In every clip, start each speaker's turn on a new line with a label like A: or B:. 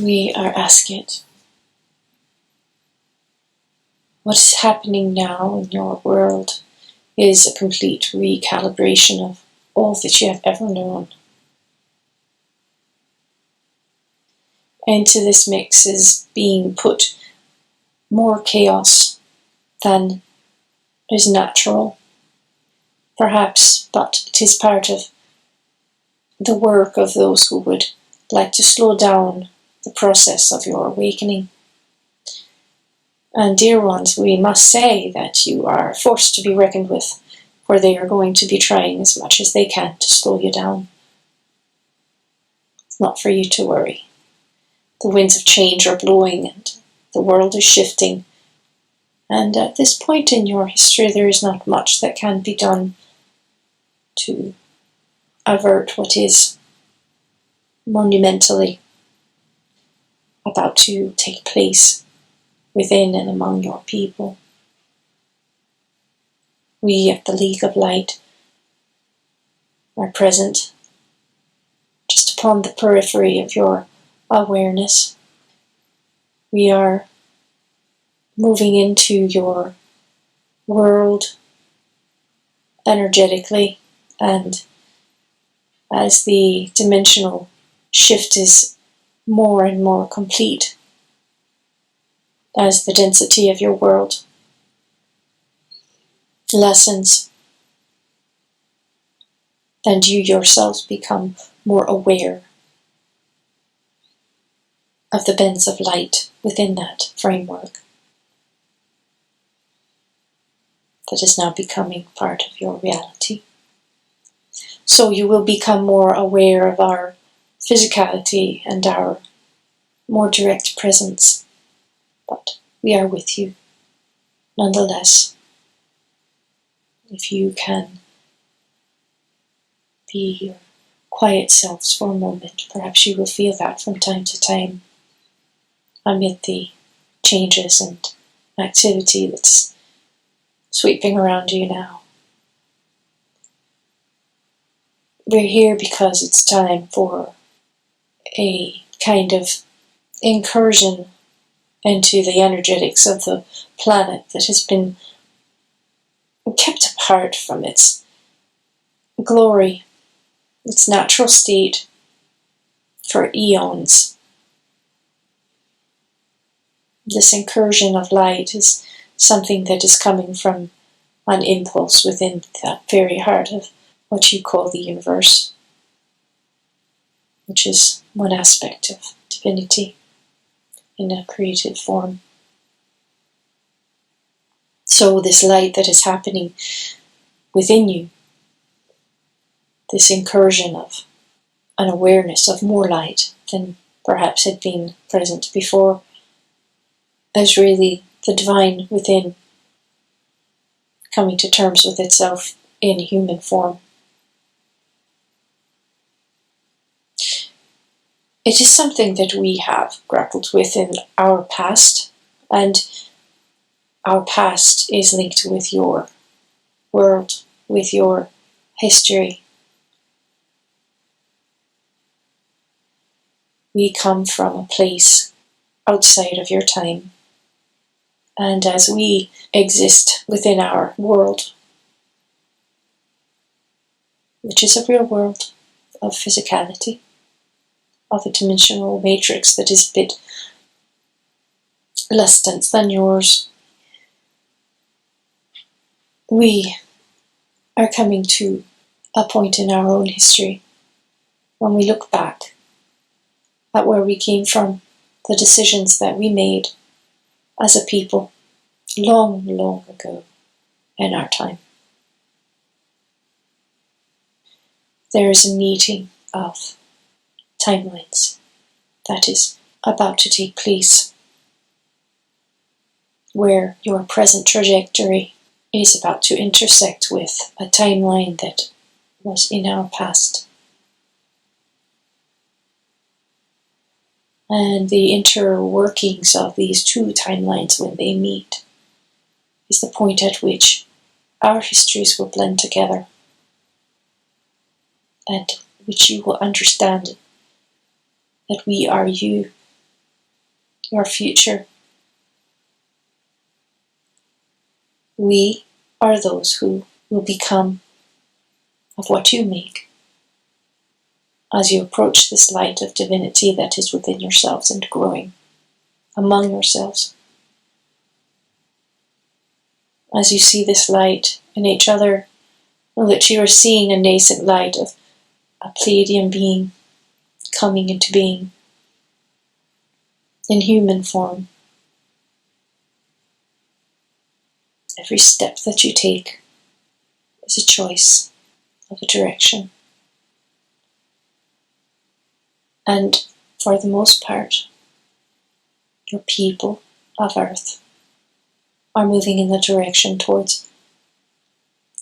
A: We are Asket. What is happening now in your world is a complete recalibration of all that you have ever known. Into this mix is being put more chaos than is natural, perhaps, but it is part of the work of those who would like to slow down the process of your awakening. And dear ones, we must say that you are forced to be reckoned with, for they are going to be trying as much as they can to slow you down. It's not for you to worry. The winds of change are blowing and the world is shifting. And at this point in your history, there is not much that can be done to avert what is monumentally about to take place within and among your people. We at the League of Light are present just upon the periphery of your awareness. We are moving into your world energetically, and as the dimensional shift is more and more complete, as the density of your world lessens, and you yourselves become more aware of the bends of light within that framework that is now becoming part of your reality. So you will become more aware of our physicality and our more direct presence, but we are with you nonetheless. If you can be your quiet selves for a moment, perhaps you will feel that from time to time amid the changes and activity that's sweeping around you now. We're here because it's time for a kind of incursion into the energetics of the planet that has been kept apart from its glory, its natural state, for eons. This incursion of light is something that is coming from an impulse within the very heart of what you call the universe, which is one aspect of divinity in a created form. So this light that is happening within you, this incursion of an awareness of more light than perhaps had been present before, is really the divine within coming to terms with itself in human form. It is something that we have grappled with in our past, and our past is linked with your world, with your history. We come from a place outside of your time, and as we exist within our world, which is a real world of physicality, of a dimensional matrix that is a bit less dense than yours, we are coming to a point in our own history when we look back at where we came from, the decisions that we made as a people long, long ago in our time. There is a meeting of timelines that is about to take place, where your present trajectory is about to intersect with a timeline that was in our past. And the interworkings of these two timelines when they meet is the point at which our histories will blend together, and which you will understand that we are you your future. We are those who will become of what you make as you approach this light of divinity that is within yourselves and growing among yourselves. As you see this light in each other, know that you are seeing a nascent light of a Pleiadian being coming into being in human form. Every step that you take is a choice of a direction. And for the most part, your people of Earth are moving in the direction towards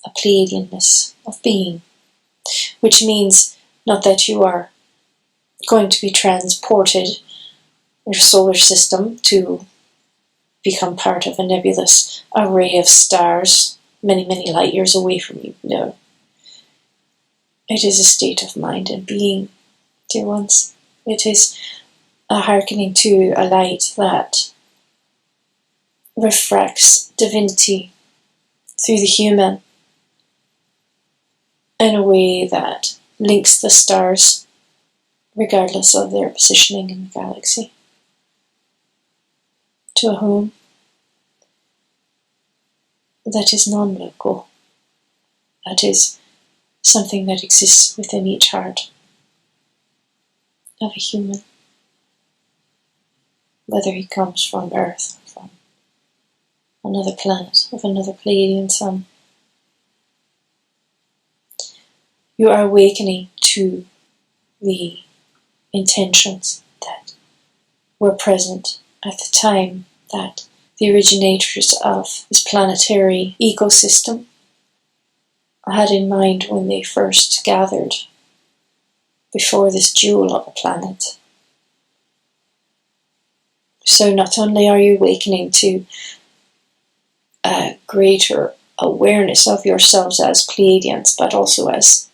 A: a Pleiadianness of being, which means not that you are going to be transported your solar system to become part of a nebulous array of stars many, many light years away from you. No. It is a state of mind and being, dear ones. It is a hearkening to a light that refracts divinity through the human in a way that links the stars regardless of their positioning in the galaxy to a home that is non-local, that is something that exists within each heart of a human, whether he comes from Earth, from another planet, of another Pleiadian sun. You are awakening to the intentions that were present at the time that the originators of this planetary ecosystem had in mind when they first gathered before this jewel of a planet. So not only are you awakening to a greater awareness of yourselves as Pleiadians, but also as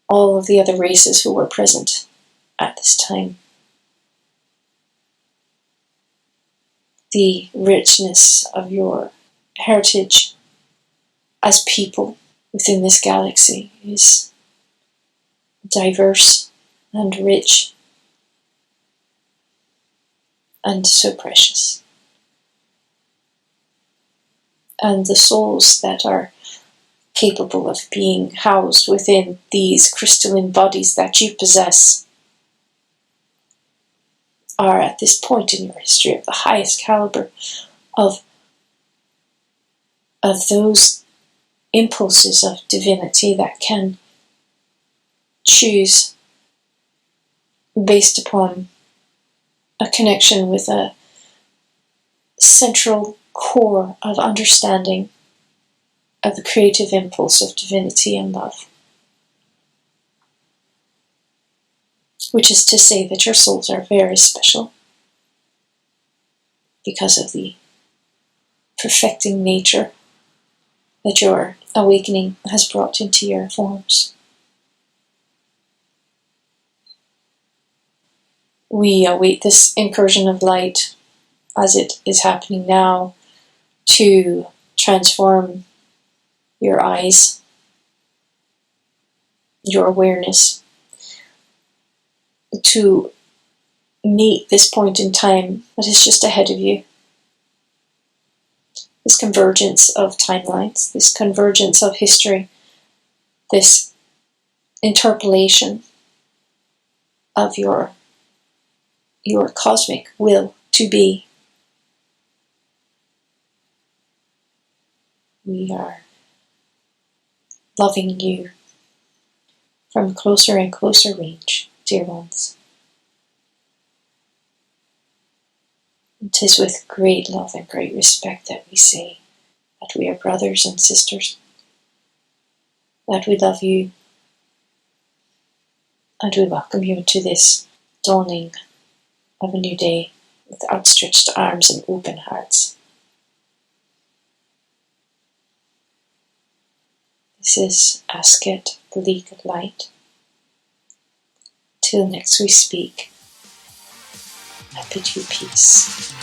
A: all of the other races who were present at this time. The richness of your heritage as people within this galaxy is diverse and rich and so precious. And the souls that are capable of being housed within these crystalline bodies that you possess are at this point in your history of the highest caliber of those impulses of divinity that can choose based upon a connection with a central core of understanding of the creative impulse of divinity and love. Which is to say that your souls are very special because of the perfecting nature that your awakening has brought into your forms. We await this incursion of light as it is happening now to transform your eyes, your awareness, to meet this point in time that is just ahead of you. This convergence of timelines, this convergence of history, this interpolation of your cosmic will to be. We are loving you from closer and closer range, dear ones. It is with great love and great respect that we say that we are brothers and sisters, that we love you, and we welcome you into this dawning of a new day with outstretched arms and open hearts. This is Asket, the League of Light. Till next we speak. I bid you peace.